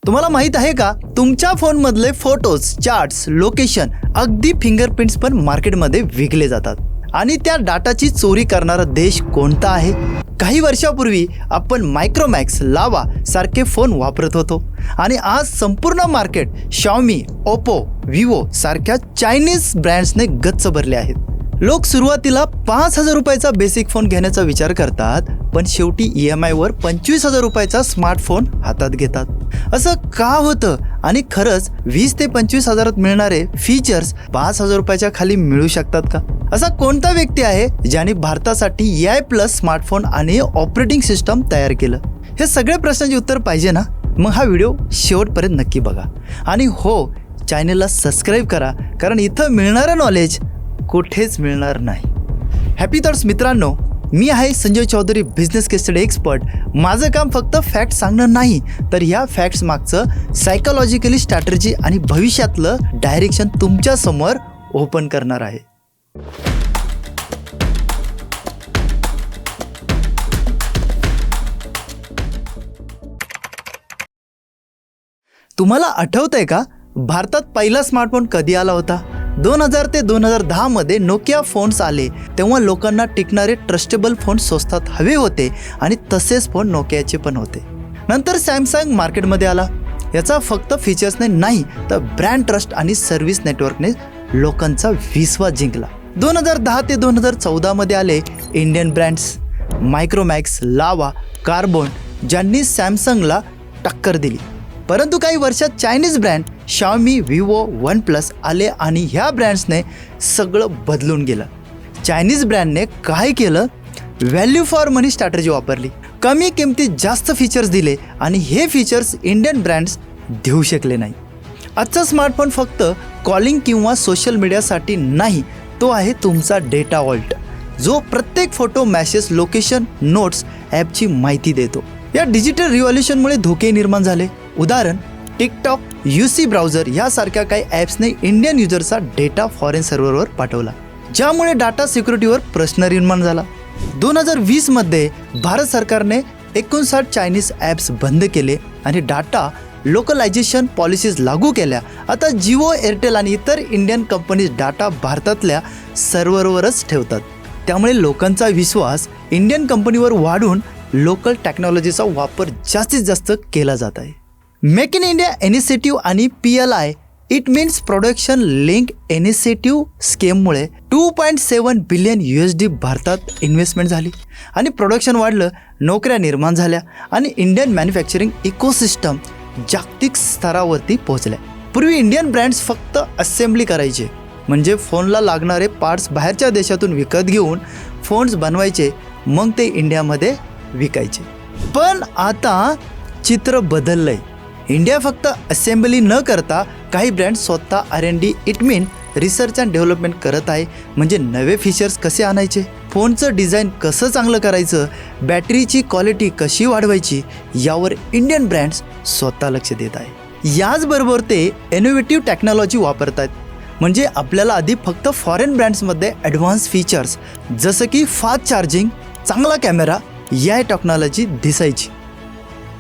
तुम्हाला माहित आहे का, तुमच्या फोनमधले फोटोज, चार्ट्स, लोकेशन, अगदी फिंगरप्रिंट्स पण मार्केटमध्ये विकले जातात. आणि त्या डाटाची चोरी करणारा देश कोणता आहे? काही वर्षापूर्वी आपण मायक्रोमॅक्स, लावा सारखे फोन वापरत होतो आणि आज संपूर्ण मार्केट Xiaomi, Oppo, Vivo सारख्या चायनीज ब्रँड्सने गच्च भरले आहेत. लोक सुरुवातीला 5,000 रुपयाचा बेसिक फोन घेण्याचा विचार करतात, पण शेवटी EMI वर 25,000 रुपयाचा स्मार्टफोन हातात घेतात. असं का होतं? आणि खरंच 20 ते 25,000 मिळणारे फीचर्स 5,000 रुपयाच्या खाली मिळू शकतात का? असा कोणता व्यक्ती आहे ज्याने भारतासाठी AI प्लस स्मार्टफोन आणि ऑपरेटिंग सिस्टम तयार केलं? हे सगळे प्रश्नांचे उत्तर पाहिजे ना? मग हा व्हिडिओ शेवटपर्यंत नक्की बघा. आणि हो, चॅनलला सबस्क्राईब करा, कारण इथं मिळणारं नॉलेज कुठेच मिळणार नाही. हॅपी थॉट्स मित्रांनो, मी आहे संजय चौधरी, बिझनेस केस स्टडी एक्सपर्ट. माझं काम फक्त फॅक्ट सांगणं नाही, तर ह्या फॅक्ट्स मागचं सायकोलॉजिकली स्ट्रॅटर्जी आणि भविष्यातलं डायरेक्शन तुमच्या समोर ओपन करणार आहे. तुम्हाला आठवतंय का, भारतात पहिला स्मार्टफोन कधी आला होता? 2000 ते 2010 मध्ये नोकिया फोन्स आले. तेव्हा लोकांना टिकणारे ट्रस्टेबल फोन स्वस्तात हवे होते आणि तसेच फोन नोकियाचे पण होते. नंतर सॅमसंग मार्केटमध्ये आला. याचा फक्त फीचर्सने नाही, तर ब्रँड ट्रस्ट आणि सर्व्हिस नेटवर्कने लोकांचा विश्वास जिंकला. 2010 ते 2014 मध्ये आले इंडियन ब्रँड्स मायक्रोमॅक्स, लावा, कार्बन, ज्यांनी सॅमसंगला टक्कर दिली. परंतु काही वर्षात Chinese brand Xiaomi, Vivo, OnePlus आले आणि ह्या ब्रँड्सने सगळं बदलून गेलं. चायनीज ब्रँडने काय केलं? व्हॅल्यू फॉर मनी स्ट्रॅटर्जी वापरली. कमी किमतीत जास्त फीचर्स दिले आणि हे फीचर्स इंडियन ब्रँड्स देऊ शकले नाही. आजचा स्मार्टफोन फक्त कॉलिंग किंवा सोशल मीडियासाठी नाही, तो आहे तुमचा डेटा वॉल्ट, जो प्रत्येक फोटो, मॅसेज, लोकेशन, नोट्स, ॲपची माहिती देतो. या डिजिटल रिव्हॉल्युशनमुळे धोके निर्माण झाले. उदाहरण, टिकटॉक, UC ब्राउझर यासारख्या काही ॲप्सने इंडियन युजरचा डेटा फॉरेन सर्व्हरवर पाठवला, ज्यामुळे डाटा सिक्युरिटीवर प्रश्न निर्माण झाला. 2020 मध्ये भारत सरकारने 59 चायनीज ॲप्स बंद केले आणि डाटा लोकलायझेशन पॉलिसीज लागू केल्या. आता जिओ, एअरटेल आणि इतर इंडियन कंपनीज डाटा भारतातल्या सर्व्हरवरच ठेवतात. त्यामुळे लोकांचा विश्वास इंडियन कंपनीवर वाढून लोकल टेक्नॉलॉजीचा वापर जास्तीत जास्त केला जात आहे. मेक इन इंडिया इनिशिएटिव्ह आणि PLI it means production link initiative स्कीममुळे $2.7 बिलियन भारतात इन्व्हेस्टमेंट झाली आणि प्रोडक्शन वाढलं, नोकऱ्या निर्माण झाल्या आणि इंडियन मॅन्युफॅक्चरिंग इकोसिस्टम जागतिक स्तरावरती पोहोचल्या. पूर्वी इंडियन ब्रँड्स फक्त असेंब्ली करायचे, म्हणजे फोनला लागणारे पार्ट्स बाहेरच्या देशातून विकत घेऊन फोन्स बनवायचे, मग ते इंडियामध्ये विकायचे. पण आता चित्र बदललंय. इंडिया फक्त असेंब्ली न करता काही ब्रँड स्वतः R&D it mean research and development करत आहे. म्हणजे नवे फीचर्स कसे आणायचे, फोनचं डिझाईन कसं चांगलं करायचं, बॅटरीची क्वालिटी कशी वाढवायची, यावर इंडियन ब्रँड्स स्वतः लक्ष देत आहे. याचबरोबर ते इनोव्हेटिव्ह टेक्नॉलॉजी वापरत आहेत. म्हणजे आपल्याला आधी फक्त फॉरेन ब्रँड्समध्ये ॲडव्हान्स फीचर्स जसं की फास्ट चार्जिंग, चांगला कॅमेरा या टेक्नॉलॉजी दिसायची.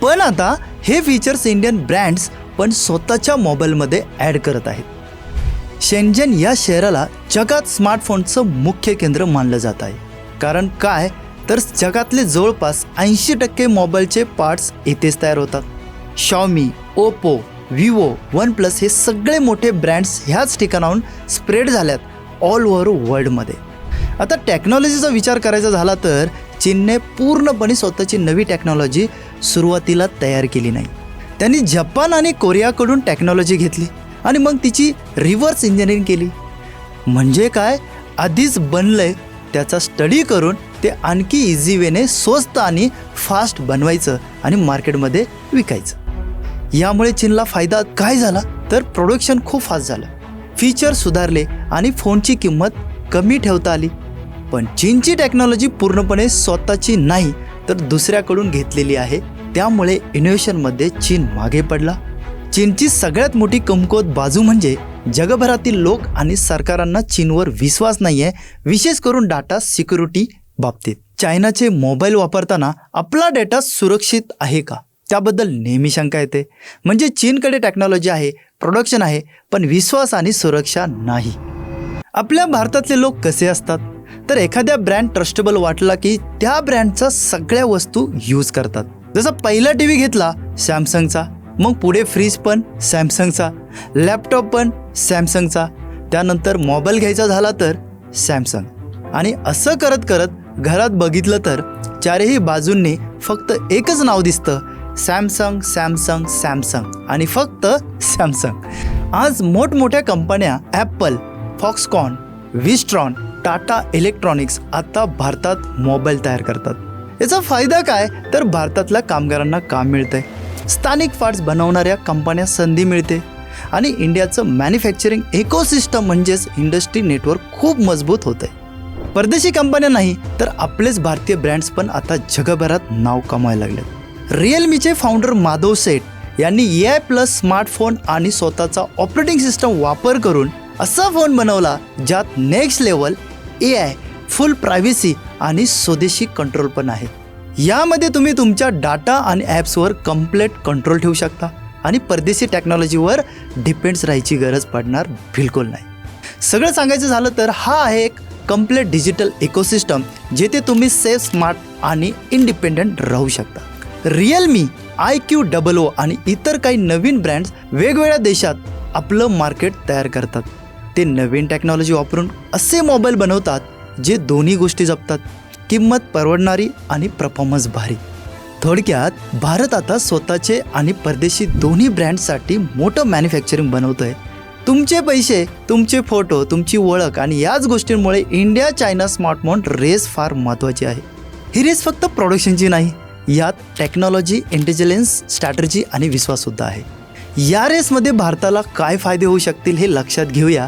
पण आता हे फीचर्स इंडियन ब्रँड्स पण स्वतःच्या मोबाईलमध्ये ॲड करत आहेत. शेंजन या शहराला जगात स्मार्टफोनचं मुख्य केंद्र मानलं जात आहे. कारण काय, तर जगातले जवळपास 80% मोबाईलचे पार्ट्स इथेच तयार होतात. Xiaomi, Oppo, Vivo, OnePlus हे सगळे मोठे ब्रँड्स ह्याच ठिकाणाहून स्प्रेड झाल्यात ऑल ओव्हर वर्ल्डमध्ये. आता टेक्नॉलॉजीचा विचार करायचा झाला तर चीनने पूर्णपणे स्वतःची नवी टेक्नॉलॉजी सुरुवातीला तयार केली नाही. त्यांनी जपान आणि कोरियाकडून टेक्नॉलॉजी घेतली आणि मग तिची रिव्हर्स इंजिनिअरिंग केली. म्हणजे काय, आधीच बनलंय त्याचा स्टडी करून ते आणखी इझी वेने स्वस्त आणि फास्ट बनवायचं आणि मार्केटमध्ये विकायचं. यामुळे चीनला फायदा काय झाला, तर प्रोडक्शन खूप फास्ट झालं, फीचर सुधारले आणि फोनची किंमत कमी ठेवता आली. पण चीनची टेक्नॉलॉजी पूर्णपणे स्वतःची नाही, तर दुसऱ्याकडून घेतलेली आहे. त्यामुळे इनोव्हेशनमध्ये चीन मागे पडला. चीनची सगळ्यात मोठी कमकुवत बाजू म्हणजे जगभरातील लोक आणि सरकारांना चीनवर विश्वास नाही आहे, विशेष करून डाटा सिक्युरिटी बाबतीत. चायनाचे मोबाईल वापरताना आपला डेटा सुरक्षित आहे का, त्याबद्दल नेहमी शंका येते. म्हणजे चीनकडे टेक्नॉलॉजी आहे, प्रोडक्शन आहे, पण विश्वास आणि सुरक्षा नाही. आपल्या भारतातले लोक कसे असतात, तर एखाद्या ब्रँड ट्रस्टेबल वाटला की त्या ब्रँडचा सगळ्या वस्तू यूज करतात. जसा पहिला टीव्ही घेतला सॅमसंगचा, मग पुढे फ्रीज पण सॅमसंगचा, लॅपटॉप पण सॅमसंगचा, त्यानंतर मोबाईल घ्यायचा झाला तर सॅमसंग. आणि असं करत करत घरात बघितलं तर चारही बाजूंनी फक्त एकच नाव दिसतं, सॅमसंग सॅमसंग सॅमसंग आणि फक्त सॅमसंग. आज मोठमोठ्या कंपन्या Apple, Foxconn, Wistron, Tata electronics आता भारतात मोबाईल तयार करतात. याचा फायदा काय, तर भारतातल्या कामगारांना काम मिळतंय, स्थानिक पार्ट्स बनवणाऱ्या कंपन्या संधी मिळते आणि इंडियाचं मॅन्युफॅक्चरिंग इकोसिस्टम म्हणजेच इंडस्ट्री नेटवर्क खूप मजबूत होत आहे. परदेशी कंपन्या नाही तर आपलेच भारतीय ब्रँड्स पण आता जगभरात नाव कमावायला लागलेत. रिअलमीचे फाउंडर माधव सेठ यांनी AI प्लस स्मार्टफोन आणि स्वतःचा ऑपरेटिंग सिस्टम वापर करून असा फोन बनवला ज्यात नेक्स्ट लेवल AI, फुल प्रायव्हसी आणि स्वदेशी कंट्रोल पण आहे. यामध्ये तुम्ही तुमच्या डाटा आणि ॲप्सवर कम्प्लीट कंट्रोल ठेवू शकता आणि परदेशी टेक्नॉलॉजीवर डिपेंड्स राहायची गरज पडणार बिलकुल नाही. सगळं सांगायचं झालं तर हा आहे एक कम्प्लीट डिजिटल इकोसिस्टम जिथे तुम्ही सेफ, स्मार्ट आणि इंडिपेंडंट राहू शकता. रिअलमी, IQOO आणि इतर काही नवीन ब्रँड्स वेगवेगळ्या देशात आपलं मार्केट तयार करतात. ते नवीन टेक्नॉलॉजी वापरून असे मोबाईल बनवतात जे दोन्ही गोष्टी जपतात, किंमत परवडणारी आणि परफॉर्मन्स भारी. थोडक्यात भारत आता स्वतःचे आणि परदेशी दोन्ही ब्रँड्ससाठी मोठं मॅन्युफॅक्चरिंग बनवतोय. तुमचे पैसे, तुमचे फोटो, तुमची ओळख आणि याच गोष्टींमुळे इंडिया चायना स्मार्टफोन रेस फार महत्त्वाची आहे. ही रेस फक्त प्रोडक्शनची नाही, यात टेक्नॉलॉजी, इंटेलिजन्स, स्ट्रॅटर्जी आणि विश्वाससुद्धा आहे. या रेसमध्ये भारताला काय फायदे होऊ शकतील हे लक्षात घेऊया.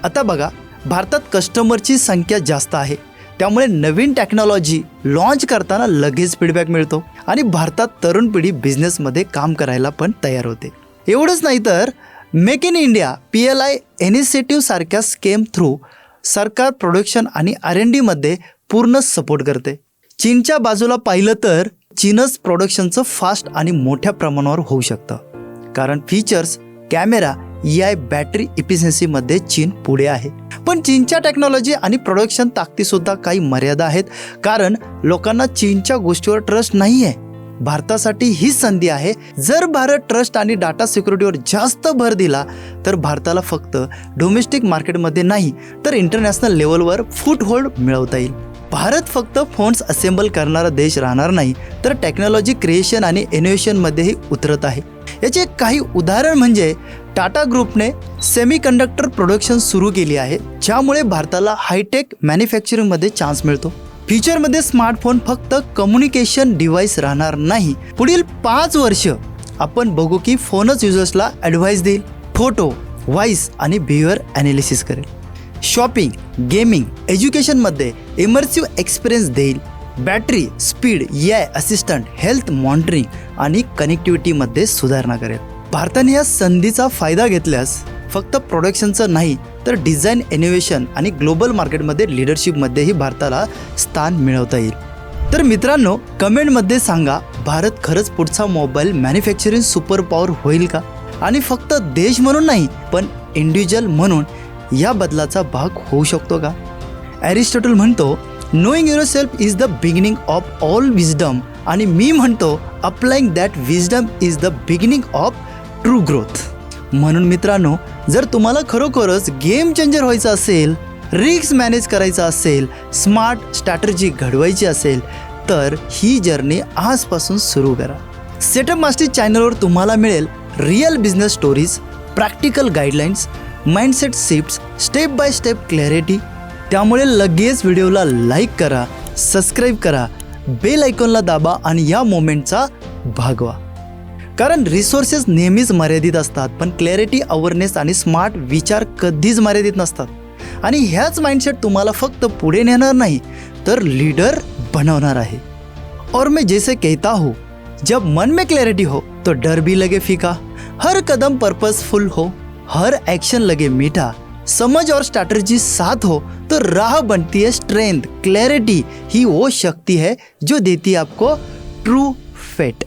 आता बघा, भारतात कस्टमरची संख्या जास्त आहे, त्यामुळे नवीन टेक्नॉलॉजी लॉन्च करताना लगेच फीडबॅक मिळतो आणि भारतात तरुण पिढी बिझनेसमध्ये काम करायला पण तयार होते. एवढंच नाही तर make in India, PLI initiative सारख्या स्कीम थ्रू सरकार प्रोडक्शन आणि R&D मध्ये पूर्ण सपोर्ट करते. चीनच्या बाजूला पाहिलं तर चीनच प्रोडक्शनचं फास्ट आणि मोठ्या प्रमाणावर होऊ शकतं, कारण फीचर्स, कॅमेरा, AI, बॅटरी इफिशियन्सीमध्ये चीन पुढे आहे. पण चीनच्या टेक्नॉलॉजी आणि प्रोडक्शन ताकदीसुद्धा काही मर्यादा आहेत, कारण लोकांना चीनच्या गोष्टीवर ट्रस्ट नाही आहे. भारतासाठी ही संधी आहे. जर भारत ट्रस्ट आणि डाटा सिक्युरिटीवर जास्त भर दिला तर भारताला फक्त डोमेस्टिक मार्केटमध्ये नाही तर इंटरनॅशनल लेवलवर फूटहोल्ड मिळवता येईल. भारत फक्त फोन्स असेंबल करणारा देश राहणार नाही तर टेक्नॉलॉजी क्रिएशन आणि इनोव्हेशनमध्येही उतरत आहे. याचे काही उदाहरण म्हणजे टाटा ग्रुपने सेमीकंडक्टर प्रोडक्शन सुरू केली आहे, ज्यामुळे भारताला हायटेक मॅन्युफॅक्चरिंगमध्ये चान्स मिळतो. फ्युचरमध्ये स्मार्टफोन फक्त कम्युनिकेशन डिव्हाइस राहणार नाही. पुढील 5 वर्ष आपण बघू की फोनच युजर्सला ॲडवाईस देईल, फोटो, व्हॉइस आणि बिहेवियर ॲनालिसिस करेल, शॉपिंग, गेमिंग, एज्युकेशनमध्ये इमर्सिव्ह एक्सपिरियन्स देईल, battery, speed, AI assistant, health monitoring आणि कनेक्टिव्हिटीमध्ये सुधारणा करेल. भारताने या संधीचा फायदा घेतल्यास फक्त प्रोडक्शनचं नाही तर डिझाईन, इनोव्हेशन आणि ग्लोबल मार्केटमध्ये लिडरशिपमध्येही भारताला स्थान मिळवता येईल. तर मित्रांनो, कमेंटमध्ये सांगा, भारत खरंच पुढचा मोबाईल मॅन्युफॅक्चरिंग सुपर पॉवर होईल का? आणि फक्त देश म्हणून नाही पण इंडिव्हिज्युअल म्हणून या बदलाचा भाग होऊ शकतो का? ॲरिस्टॉटल म्हणतो, knowing yourself is the beginning of all wisdom, आणि मी म्हणतो, applying that wisdom is the beginning of true growth. म्हणून मित्रांनो, जर तुम्हाला खरोखरच गेम चेंजर व्हायचं असेल, रिस्क मॅनेज करायचं असेल, स्मार्ट स्ट्रॅटर्जी घडवायची असेल तर ही जर्नी आजपासून सुरू करा. सेटअप मास्टर चॅनलवर तुम्हाला मिळेल real business stories, practical guidelines, mindset shifts, step by step clarity. त्यामुळे लगेच व्हिडिओला लाईक करा, सबस्क्राईब करा, बेल आयकॉनला दाबा आणि या मोमेंटचा भाग व्हा. कारण रिसोर्सेस नेहमीच मर्यादित असतात, पण क्लॅरिटी, अवेअरनेस आणि स्मार्ट विचार कधीच मर्यादित नसतात. आणि ह्याच माइंडसेट तुम्हाला फक्त पुढे नेणार नाही तर लीडर बनवणार आहे. और मैं जैसे कहता हूँ, जब मन में क्लैरिटी हो तो डर भी लगे फीका, हर कदम पर्पसफुल हो, हर एक्शन लगे मीठा, समझ और स्ट्रैटेजी साथ हो तो राह बनती है स्ट्रेंथ. क्लैरिटी ही वो शक्ति है जो देती है आपको ट्रू फेट.